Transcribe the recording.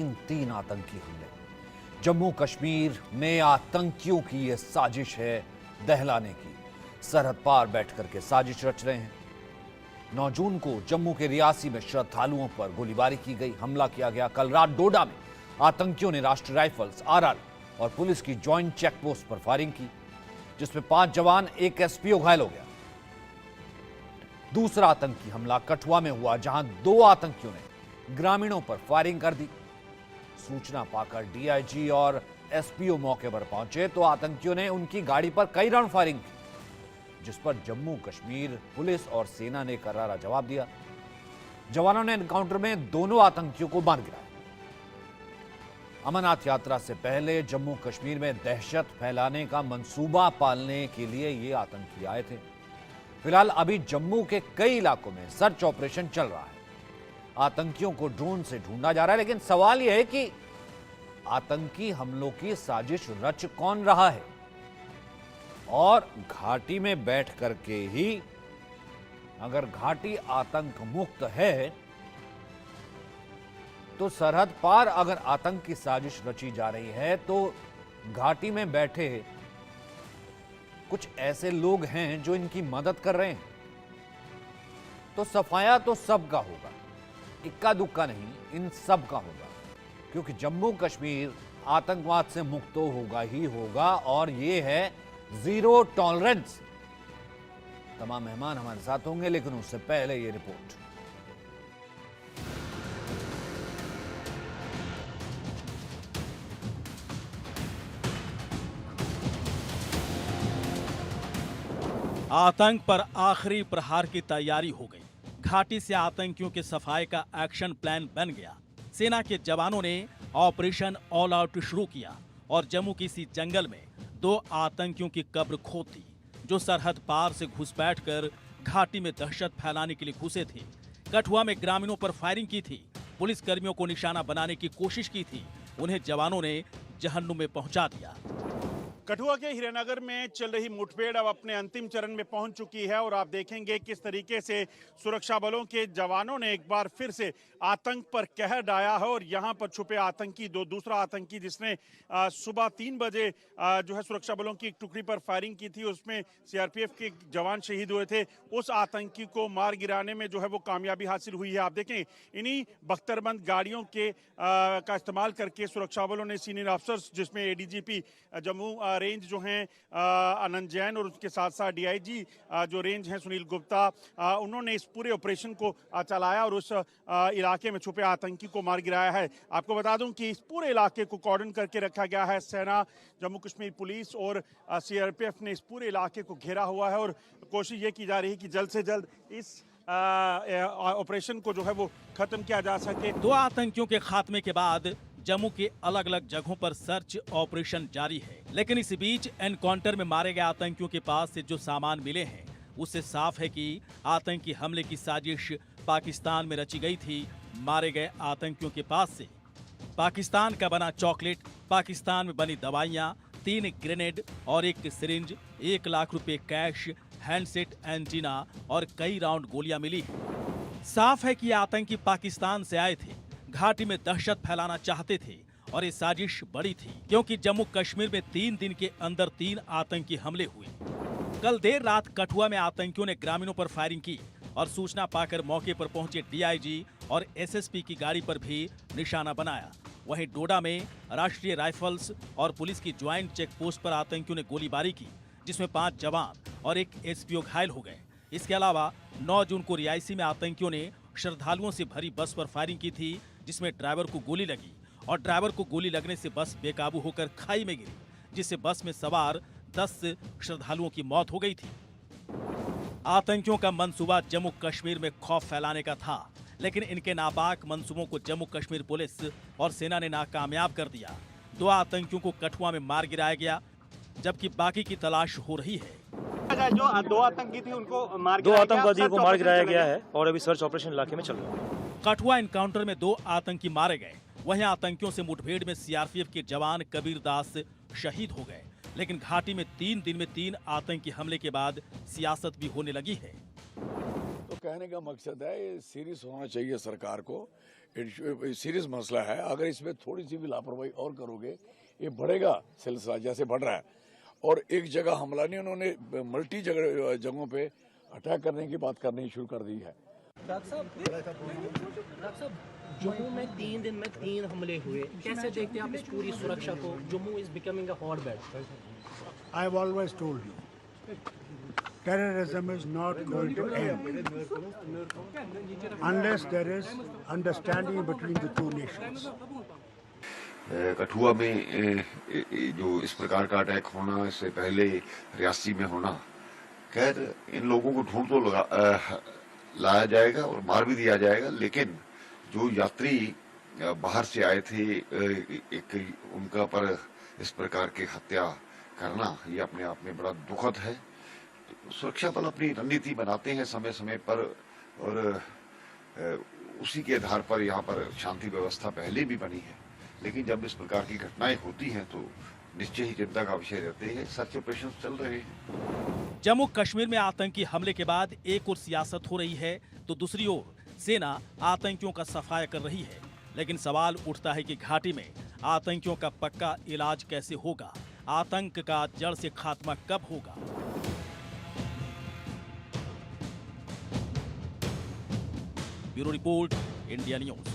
तीन आतंकी हमले। जम्मू कश्मीर में आतंकियों की यह साजिश है दहलाने की। सरहद पार बैठकर के साजिश रच रहे हैं। 9 जून को जम्मू के रियासी में श्रद्धालुओं पर गोलीबारी की गई, हमला किया गया। कल रात डोडा में आतंकियों ने राष्ट्रीय राइफल्स, आरआरबी और पुलिस की ज्वाइंट चेकपोस्ट पर फायरिंग की, जिसमें 5 जवान, 1 एसपीओ घायल हो गया। दूसरा आतंकी हमला कठुआ में हुआ, जहां 2 आतंकियों ने ग्रामीणों पर फायरिंग कर दी। सूचना पाकर डीआईजी और एसपीओ मौके पर पहुंचे तो आतंकियों ने उनकी गाड़ी पर कई राउंड फायरिंग की, जिस पर जम्मू कश्मीर पुलिस और सेना ने करारा जवाब दिया। जवानों ने एनकाउंटर में दोनों आतंकियों को मार गिराया। अमरनाथ यात्रा से पहले जम्मू कश्मीर में दहशत फैलाने का मंसूबा पालने के लिए ये आतंकी आए थे। फिलहाल अभी जम्मू के कई इलाकों में सर्च ऑपरेशन चल रहा है। आतंकियों को ड्रोन से ढूंढा जा रहा है, लेकिन सवाल यह है कि आतंकी हमलों की साजिश रच कौन रहा है। और घाटी में बैठ करके ही अगर घाटी आतंक मुक्त है तो सरहद पार अगर आतंक की साजिश रची जा रही है तो घाटी में बैठे कुछ ऐसे लोग हैं जो इनकी मदद कर रहे हैं। तो सफाया तो सबका होगा, इक्का दुक्का नहीं, इन सब का होगा, क्योंकि जम्मू कश्मीर आतंकवाद से मुक्त तो होगा ही होगा। और ये है जीरो टॉलरेंस। तमाम मेहमान हमारे साथ होंगे, लेकिन उससे पहले ये रिपोर्ट। आतंक पर आखिरी प्रहार की तैयारी हो गई। घाटी से आतंकियों के सफाई का एक्शन प्लान बन गया। सेना के जवानों ने ऑपरेशन ऑल आउट शुरू किया और जम्मू की इसी जंगल में 2 आतंकियों की कब्र खोद दी, जो सरहद पार से घुसपैठ कर घाटी में दहशत फैलाने के लिए घुसे थे। कठुआ में ग्रामीणों पर फायरिंग की थी, पुलिस कर्मियों को निशाना बनाने की कोशिश की थी। उन्हें जवानों ने जहन्नुम में पहुंचा दिया। कठुआ के हीरानगर में चल रही मुठभेड़ अब अपने अंतिम चरण में पहुंच चुकी है और आप देखेंगे किस तरीके से सुरक्षा बलों के जवानों ने एक बार फिर से आतंक पर कहर ढाया है। और यहां पर छुपे आतंकी, दूसरा आतंकी जिसने सुबह 3 बजे जो है सुरक्षा बलों की एक टुकड़ी पर फायरिंग की थी, उसमें सीआरपीएफ के जवान शहीद हुए थे। उस आतंकी को मार गिराने में जो है वो कामयाबी हासिल हुई है। आप देखें इन्हीं बख्तरबंद गाड़ियों के का इस्तेमाल करके सुरक्षा बलों ने सीनियर अफसर्स, जिसमें एडीजीपी जम्मू रेंज जो हैं आनंद जैन और उसके साथ साथ डीआईजी जो रेंज हैं सुनील गुप्ता, उन्होंने इस पूरे ऑपरेशन को चलाया और उस इलाके में छुपे आतंकी को मार गिराया है। आपको बता दूं कि इस पूरे इलाके को कॉर्डन करके रखा गया है। सेना, जम्मू कश्मीर पुलिस और सीआरपीएफ ने इस पूरे इलाके को घेरा हुआ है और कोशिश ये की जा रही है कि जल्द से जल्द इस ऑपरेशन को जो है वो खत्म किया जा सके। 2 आतंकियों के खात्मे के बाद जम्मू के अलग अलग जगहों पर सर्च ऑपरेशन जारी है, लेकिन इस बीच एनकाउंटर में मारे गए आतंकियों के पास से जो सामान मिले हैं उससे साफ है कि आतंकी हमले की साजिश पाकिस्तान में रची गई थी। मारे गए आतंकियों के पास से पाकिस्तान का बना चॉकलेट, पाकिस्तान में बनी दवाइयां, 3 ग्रेनेड और 1 सिरिंज, 1 लाख रुपए कैश, हैंडसेट, एंटीना और कई राउंड गोलियां मिली। साफ है कि ये आतंकी पाकिस्तान से आए थे, घाटी में दहशत फैलाना चाहते थे और ये साजिश बड़ी थी, क्योंकि जम्मू कश्मीर में 3 दिन के अंदर 3 आतंकी हमले हुए। कल देर रात कठुआ में आतंकियों ने ग्रामीणों पर फायरिंग की और सूचना पाकर मौके पर पहुंचे डीआईजी और एसएसपी की गाड़ी पर भी निशाना बनाया। वहीं डोडा में राष्ट्रीय राइफल्स और पुलिस की ज्वाइंट चेक पोस्ट पर आतंकियों ने गोलीबारी की, जिसमें 5 जवान और 1 एसपीओ घायल हो गए। इसके अलावा 9 जून को रियासी में आतंकियों ने श्रद्धालुओं से भरी बस पर फायरिंग की थी, जिसमें ड्राइवर को गोली लगी और ड्राइवर को गोली लगने से बस बेकाबू होकर खाई में गिरी, जिससे बस में सवार 10 श्रद्धालुओं की मौत हो गई थी। आतंकियों का मंसूबा जम्मू कश्मीर में खौफ फैलाने का था, लेकिन इनके नापाक मंसूबों को जम्मू कश्मीर पुलिस और सेना ने नाकामयाब कर दिया। 2 आतंकियों को कठुआ में मार गिराया गया, जबकि बाकी की तलाश हो रही है। जो 2 आतंकी थे उनको 2 आतंकवादियों को मार गिराया गया है और अभी सर्च ऑपरेशन इलाके में चल रहा है। कठुआ एनकाउंटर में 2 आतंकी मारे गए। वहीं आतंकियों से मुठभेड़ में सीआरपीएफ के जवान कबीर दास शहीद हो गए। लेकिन घाटी में 3 दिन में 3 आतंकी हमले के बाद सियासत भी होने लगी है। तो कहने का मकसद है, सीरियस होना चाहिए सरकार को सीरियस मसला है। अगर इसमें थोड़ी सी भी लापरवाही और करोगे ये बढ़ेगा सिलसिला जैसे बढ़ रहा है। और एक जगह हमला नहीं, उन्होंने मल्टी जगहों पे अटैक करने की बात करनी शुरू कर दी है। जम्मू में 3 दिन में 3 हमले हुए, कैसे देखते हैं आप इस पूरी सुरक्षा को? Jammu is becoming a hotbed. I have always told you, terrorism is not going to end unless there is understanding between the two nations. Kathua में जो इस प्रकार का अटैक होना, इससे पहले रियासी में होना, खैर इन लोगों को ढूंढ तो लाया जाएगा और मार भी दिया जाएगा, लेकिन जो यात्री बाहर से आए थे एक उनका पर इस प्रकार की हत्या करना, ये अपने आप में बड़ा दुखद है। सुरक्षा बल अपनी रणनीति बनाते हैं समय समय पर और उसी के आधार पर यहाँ पर शांति व्यवस्था पहले भी बनी है, लेकिन जब इस प्रकार की घटनाएं होती हैं तो निश्चय ही चिंता का विषय रहते हैं। सर्च ऑपरेशन चल रहे हैं। जम्मू कश्मीर में आतंकी हमले के बाद एक ओर सियासत हो रही है तो दूसरी ओर सेना आतंकियों का सफाया कर रही है, लेकिन सवाल उठता है कि घाटी में आतंकियों का पक्का इलाज कैसे होगा, आतंक का जड़ से खात्मा कब होगा। Bureau report, India news.